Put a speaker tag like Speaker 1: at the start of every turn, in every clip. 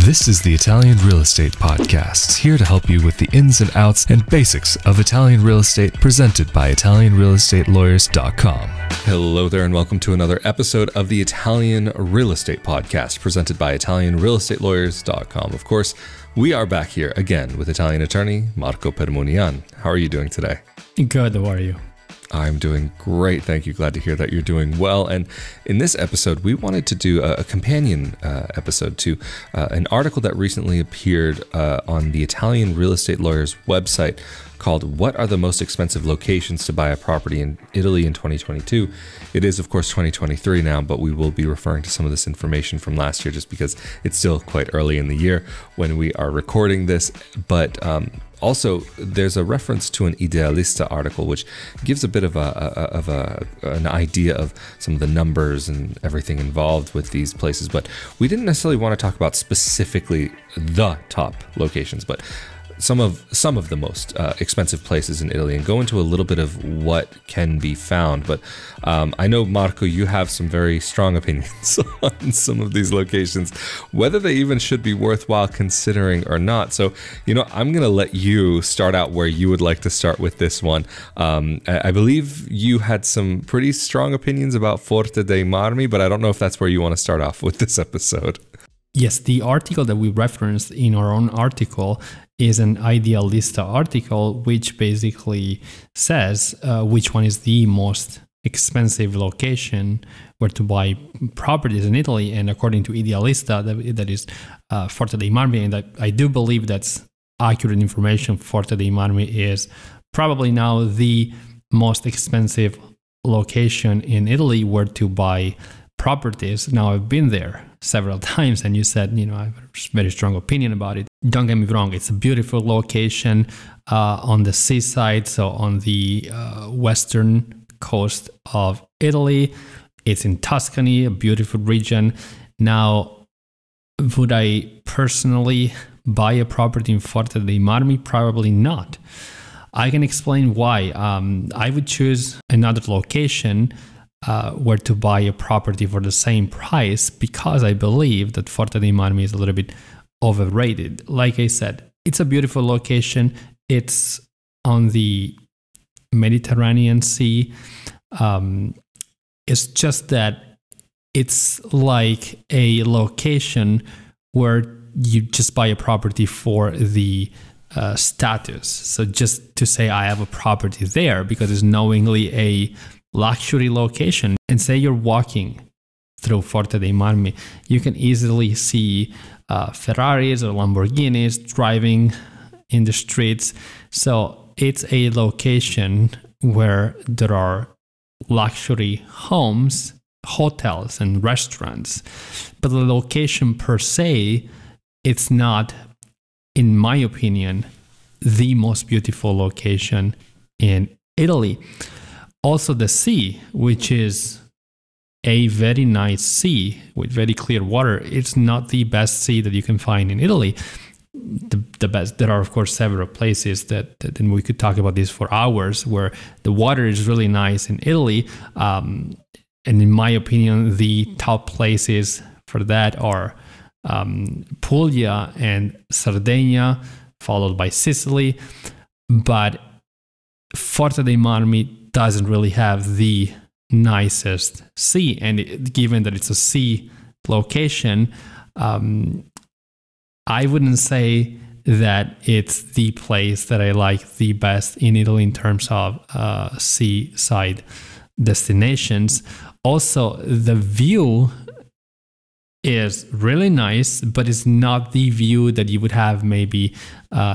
Speaker 1: This is the Italian Real Estate Podcast, here to help you with the ins and outs and basics of Italian real estate, presented by ItalianRealEstateLawyers.com. Hello there, and welcome to another episode of the Italian Real Estate Podcast, presented by ItalianRealEstateLawyers.com. Of course, we are back here again with Italian attorney Marco Permunian. How are you doing today?
Speaker 2: Good, how are you?
Speaker 1: I'm doing great, thank you. Glad to hear that you're doing well. And in this episode, we wanted to do a companion episode to an article that recently appeared on the Italian Real Estate Lawyers website called "What are the most expensive locations to buy a property in Italy in 2022?" It is, of course, 2023 now, but we will be referring to some of this information from last year just because it's still quite early in the year when we are recording this. But also, there's a reference to an Idealista article, which gives a bit of an idea of some of the numbers and everything involved with these places. But we didn't necessarily want to talk about specifically the top locations, but some of the most expensive places in Italy, and go into a little bit of what can be found. But I know, Marco, you have some very strong opinions on some of these locations, whether they even should be worthwhile considering or not. So, I'm going to let you start out where you would like to start with this one. I believe you had some pretty strong opinions about Forte dei Marmi, but I don't know if that's where you want to start off with this episode.
Speaker 2: Yes, the article that we referenced in our own article is an Idealista article, which basically says which one is the most expensive location where to buy properties in Italy. And according to Idealista, that is Forte dei Marmi, and I do believe that's accurate information. Forte dei Marmi is probably now the most expensive location in Italy where to buy properties. Now, I've been there several times, and you said, I have a very strong opinion about it. Don't get me wrong, it's a beautiful location on the seaside, so on the western coast of Italy. It's in Tuscany, a beautiful region. Now, would I personally buy a property in Forte dei Marmi? Probably not. I can explain why. I would choose another location where to buy a property for the same price, because I believe that Forte dei Marmi is a little bit overrated. Like I said, it's a beautiful location. It's on the Mediterranean Sea. It's just that it's like a location where you just buy a property for the status. So just to say I have a property there because it's knowingly a luxury location. And say you're walking through Forte dei Marmi, you can easily see Ferraris or Lamborghinis driving in the streets. So it's a location where there are luxury homes, hotels, and restaurants. But the location per se, it's not, in my opinion, the most beautiful location in Italy. Also, the sea, which is a very nice sea with very clear water, it's not the best sea that you can find in Italy. The best, there are, of course, several places that and we could talk about this for hours, where the water is really nice in Italy. And in my opinion, the top places for that are Puglia and Sardinia, followed by Sicily. But Forte dei Marmi doesn't really have the nicest sea, and given that it's a sea location, I wouldn't say that it's the place that I like the best in Italy in terms of seaside destinations. Also, the view is really nice, but it's not the view that you would have maybe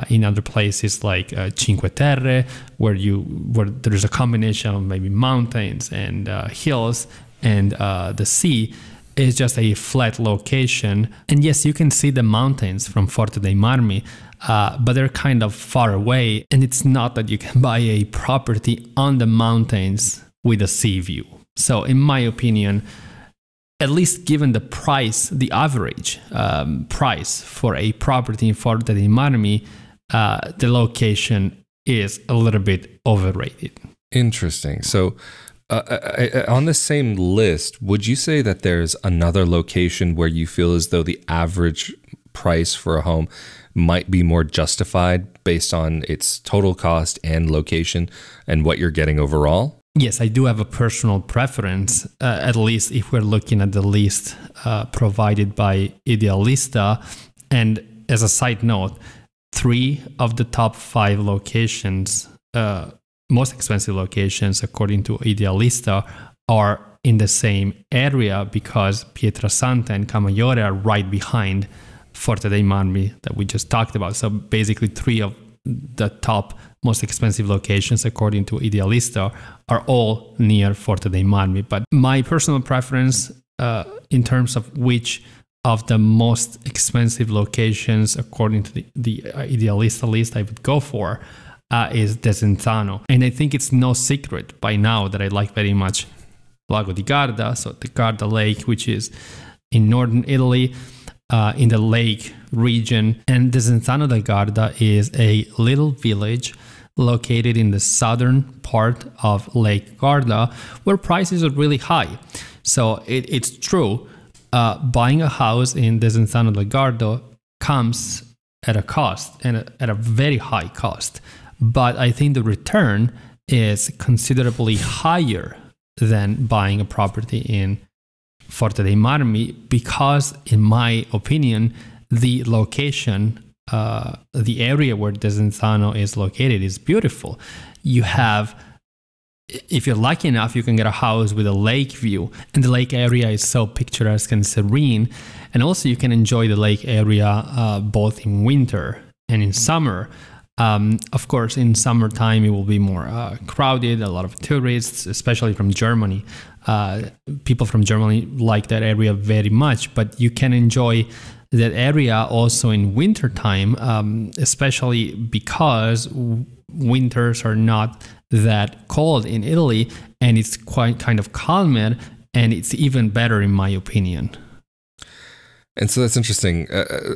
Speaker 2: in other places like Cinque Terre, where there's a combination of maybe mountains and hills, and the sea is just a flat location. And yes, you can see the mountains from Forte dei Marmi, but they're kind of far away, and it's not that you can buy a property on the mountains with a sea view. So in my opinion, at least given the price, the average price for a property in Forte dei Marmi, the location is a little bit overrated.
Speaker 1: Interesting. So on the same list, would you say that there's another location where you feel as though the average price for a home might be more justified based on its total cost and location and what you're getting overall?
Speaker 2: Yes, I do have a personal preference, at least if we're looking at the list provided by Idealista. And as a side note, 3 of the top 5 locations, most expensive locations according to Idealista, are in the same area because Pietrasanta and Camaiore are right behind Forte dei Marmi that we just talked about. So basically 3 of the top most expensive locations according to Idealista are all near Forte dei Marmi. But my personal preference in terms of which of the most expensive locations according to the Idealista list I would go for is Desenzano. And I think it's no secret by now that I like very much Lago di Garda, so the Garda Lake, which is in northern Italy, in the lake region. And Desenzano del Garda is a little village located in the southern part of Lake Garda, where prices are really high. So it's true, buying a house in Desenzano del Garda comes at a cost, and at a very high cost. But I think the return is considerably higher than buying a property in Forte dei Marmi because, in my opinion, the location, the area where Desenzano is located is beautiful. You have, if you're lucky enough, you can get a house with a lake view, and the lake area is so picturesque and serene. And also you can enjoy the lake area both in winter and in summer. Of course, in summertime, it will be more crowded, a lot of tourists, especially from Germany. People from Germany like that area very much, but you can enjoy that area also in wintertime, especially because winters are not that cold in Italy, and it's quite kind of calmer, and it's even better in my opinion.
Speaker 1: And so that's interesting.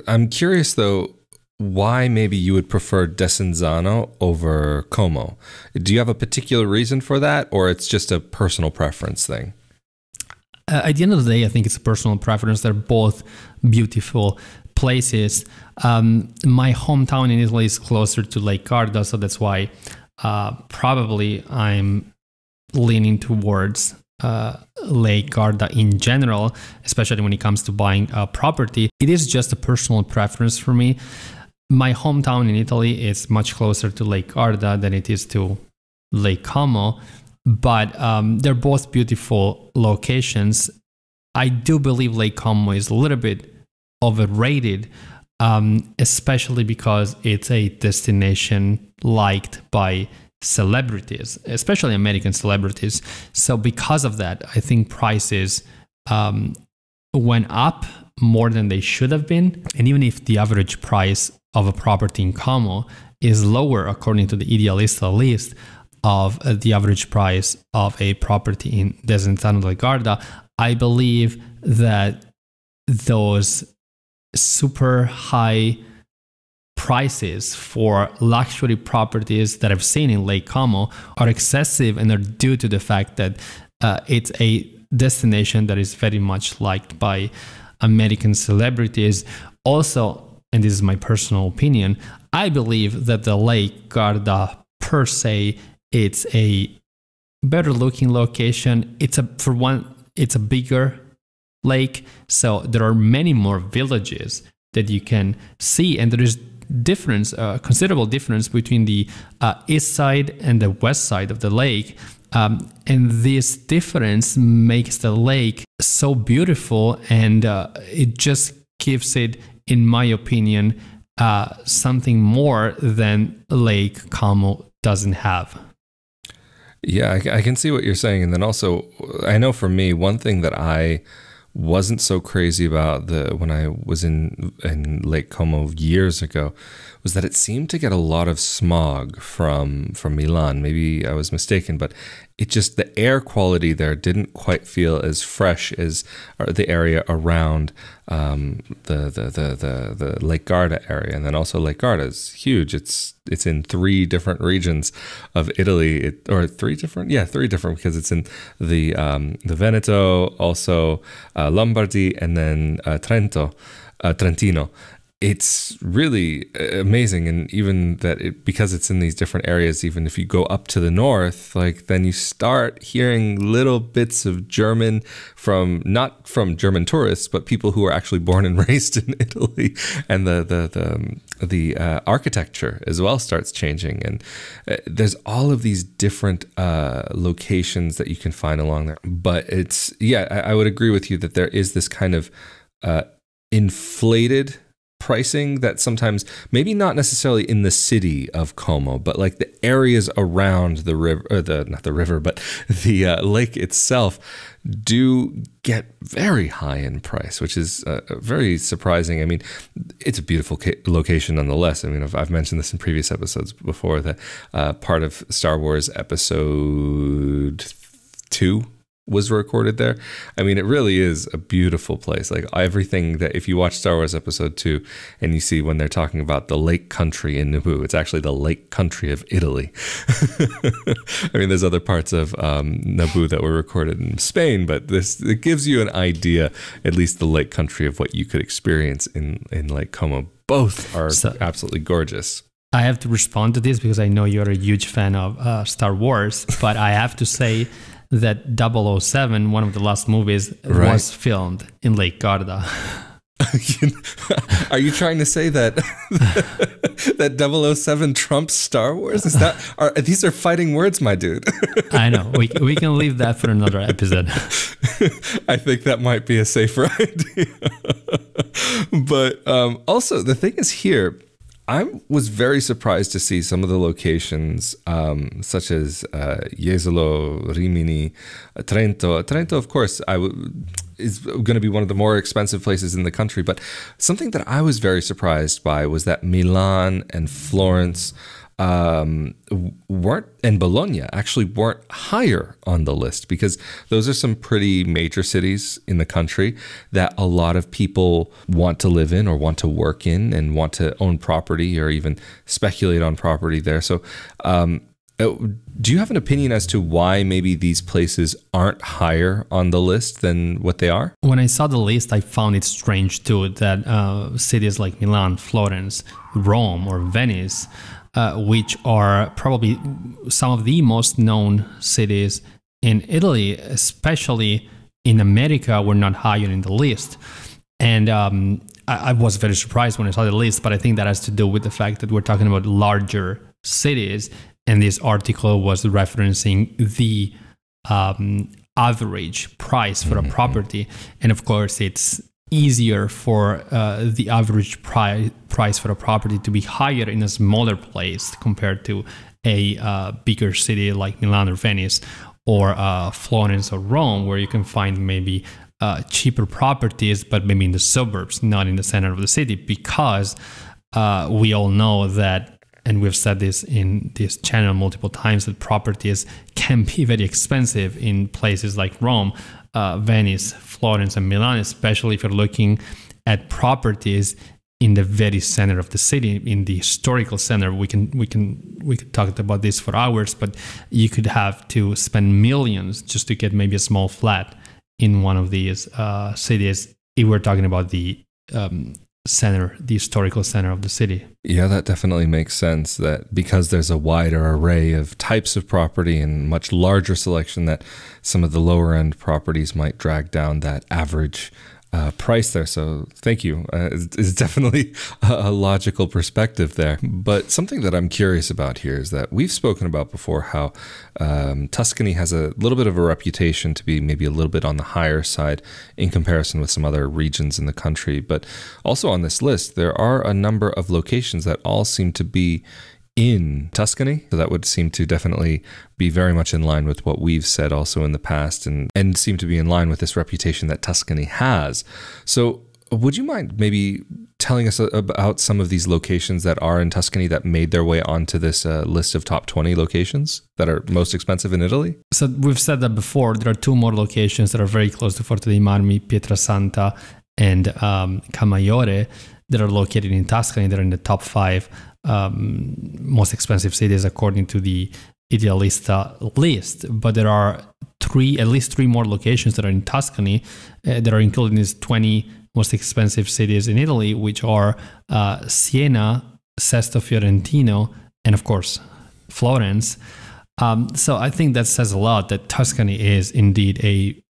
Speaker 1: I'm curious, though, why maybe you would prefer Desenzano over Como. Do you have a particular reason for that, or it's just a personal preference thing?
Speaker 2: At the end of the day, I think it's a personal preference. They're both beautiful places. My hometown in Italy is closer to Lake Garda, so that's why probably I'm leaning towards Lake Garda in general, especially when it comes to buying a property. It is just a personal preference for me. My hometown in Italy is much closer to Lake Garda than it is to Lake Como, but they're both beautiful locations. I do believe Lake Como is a little bit overrated, especially because it's a destination liked by celebrities, especially American celebrities. So because of that, I think prices went up more than they should have been. And even if the average price of a property in Como is lower, according to the Idealista list, of the average price of a property in Desenzano del Garda, I believe that those super high prices for luxury properties that I've seen in Lake Como are excessive, and are due to the fact that it's a destination that is very much liked by American celebrities. Also, and this is my personal opinion, I believe that the Lake Garda per se, it's a better looking location. It's a bigger lake, so there are many more villages that you can see, and there is considerable difference between the east side and the west side of the lake. And this difference makes the lake so beautiful, and it just gives it, in my opinion, something more than Lake Como doesn't have.
Speaker 1: Yeah, I can see what you're saying. And then also, I know for me, one thing that I wasn't so crazy about when I was in Lake Como years ago was that it seemed to get a lot of smog from Milan. Maybe I was mistaken, but it just, the air quality there didn't quite feel as fresh as the area around the Lake Garda area. And then also Lake Garda is huge. It's in 3 different regions of Italy, three different because it's in the Veneto, also Lombardy, and then Trentino. it's really amazing. And even that because it's in these different areas, even if you go up to the north, like then you start hearing little bits of German not from German tourists, but people who are actually born and raised in Italy. And the architecture as well starts changing. And there's all of these different locations that you can find along there. But it's, I would agree with you that there is this kind of inflated pricing that sometimes, maybe not necessarily in the city of Como, but like the areas around the river, or not the river, but the lake itself, do get very high in price, which is very surprising. I mean, it's a beautiful location nonetheless. I mean, I've mentioned this in previous episodes before, that part of Star Wars Episode 2 was recorded there. I mean, it really is a beautiful place. Like everything that, if you watch Star Wars Episode 2 and you see when they're talking about the lake country in Naboo, it's actually the lake country of Italy. I mean, there's other parts of Naboo that were recorded in Spain, but it gives you an idea, at least the lake country, of what you could experience in Lake Como. Both are absolutely gorgeous.
Speaker 2: I have to respond to this because I know you're a huge fan of Star Wars, but I have to say that 007, one of the last movies, was filmed in Lake Garda.
Speaker 1: Are you trying to say that that 007 trumps Star Wars? These are fighting words, my dude.
Speaker 2: I know. We can leave that for another episode.
Speaker 1: I think that might be a safer idea. But also, the thing is here, I was very surprised to see some of the locations, such as Jesolo, Rimini, Trento. Trento, of course, is going to be one of the more expensive places in the country. But something that I was very surprised by was that Milan and Florence weren't, and Bologna actually weren't higher on the list, because those are some pretty major cities in the country that a lot of people want to live in or want to work in and want to own property or even speculate on property there. So do you have an opinion as to why maybe these places aren't higher on the list than what they are?
Speaker 2: When I saw the list, I found it strange too that cities like Milan, Florence, Rome, or Venice, which are probably some of the most known cities in Italy, especially in America, were not higher in the list. And I was very surprised when I saw the list, but I think that has to do with the fact that we're talking about larger cities, and this article was referencing the average price for a property. And of course, it's easier for the average price for a property to be higher in a smaller place compared to a bigger city like Milan or Venice or Florence or Rome, where you can find maybe cheaper properties, but maybe in the suburbs, not in the center of the city, because we all know that, and we've said this in this channel multiple times, that properties can be very expensive in places like Rome, Venice, Florence, and Milan, especially if you're looking at properties in the very center of the city, in the historical center. We could talk about this for hours, but you could have to spend millions just to get maybe a small flat in one of these cities, if we're talking about the center, the historical center of the city.
Speaker 1: Yeah, that definitely makes sense, that because there's a wider array of types of property and much larger selection, that some of the lower end properties might drag down that average price there. So thank you. It's definitely a logical perspective there. But something that I'm curious about here is that we've spoken about before how Tuscany has a little bit of a reputation to be maybe a little bit on the higher side in comparison with some other regions in the country. But also on this list, there are a number of locations that all seem to be in Tuscany. So that would seem to definitely be very much in line with what we've said also in the past, and seem to be in line with this reputation that Tuscany has. So would you mind maybe telling us about some of these locations that are in Tuscany that made their way onto this list of top 20 locations that are most expensive in Italy?
Speaker 2: So we've said that before. There are two more locations that are very close to Forte dei Marmi, Pietrasanta and Camaiore, that are located in Tuscany. They're in the top 5 most expensive cities according to the Idealista list. But there are at least three more locations that are in Tuscany that are included in this 20 most expensive cities in Italy, which are Siena, Sesto Fiorentino, and of course, Florence. So I think that says a lot that Tuscany is indeed a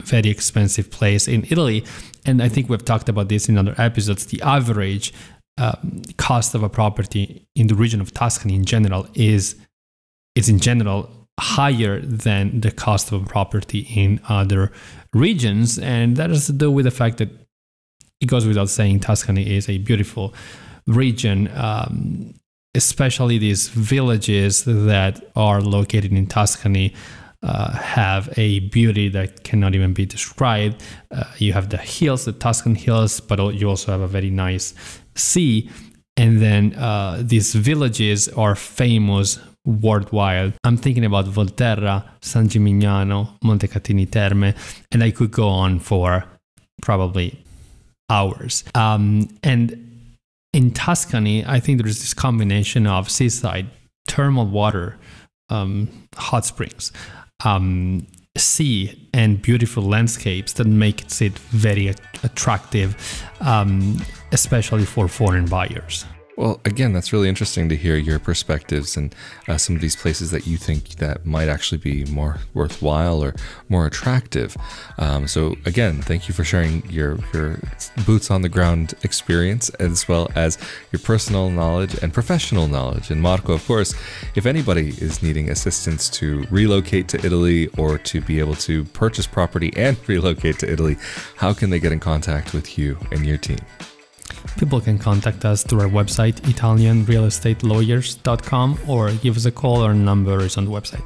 Speaker 2: very expensive place in Italy. And I think we've talked about this in other episodes. The average cost of a property in the region of Tuscany in general is in general higher than the cost of a property in other regions. And that has to do with the fact that it goes without saying Tuscany is a beautiful region, especially these villages that are located in Tuscany have a beauty that cannot even be described. You have the hills, the Tuscan hills, but you also have a very nice sea. And then these villages are famous worldwide. I'm thinking about Volterra, San Gimignano, Montecatini Terme, and I could go on for probably hours. And in Tuscany, I think there is this combination of seaside, thermal water, hot springs, sea, and beautiful landscapes that makes it very attractive, especially for foreign buyers.
Speaker 1: Well, again, that's really interesting to hear your perspectives and some of these places that you think that might actually be more worthwhile or more attractive. So again, thank you for sharing your boots on the ground experience, as well as your personal knowledge and professional knowledge. And Marco, of course, if anybody is needing assistance to relocate to Italy or to be able to purchase property and relocate to Italy, how can they get in contact with you and your team?
Speaker 2: People can contact us through our website, italianrealestatelawyers.com, or give us a call. Our number is on the website.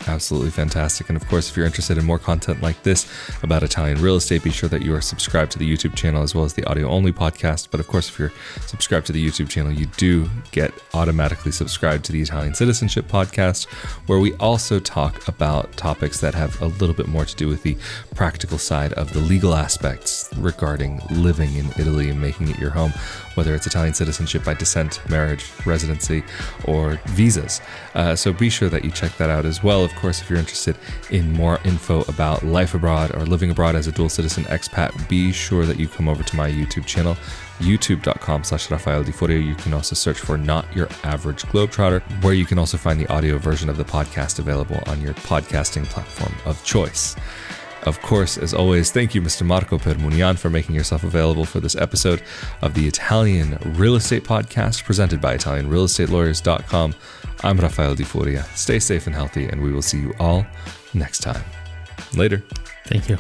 Speaker 1: Absolutely fantastic. And of course, if you're interested in more content like this about Italian real estate, be sure that you are subscribed to the YouTube channel as well as the audio only podcast. But of course, if you're subscribed to the YouTube channel, you do get automatically subscribed to the Italian Citizenship podcast, where we also talk about topics that have a little bit more to do with the practical side of the legal aspects regarding living in Italy and making it your home, whether it's Italian citizenship by descent, marriage, residency, or visas. So be sure that you check that out as well. Of course, if you're interested in more info about life abroad or living abroad as a dual citizen expat, be sure that you come over to my YouTube channel, youtube.com/Rafael Di Furia. You can also search for Not Your Average Globetrotter, where you can also find the audio version of the podcast available on your podcasting platform of choice. Of course, as always, thank you, Mr. Marco Permunian, for making yourself available for this episode of the Italian Real Estate Podcast presented by ItalianRealEstateLawyers.com. I'm Rafael Di Furia. Stay safe and healthy, and we will see you all next time. Later.
Speaker 2: Thank you.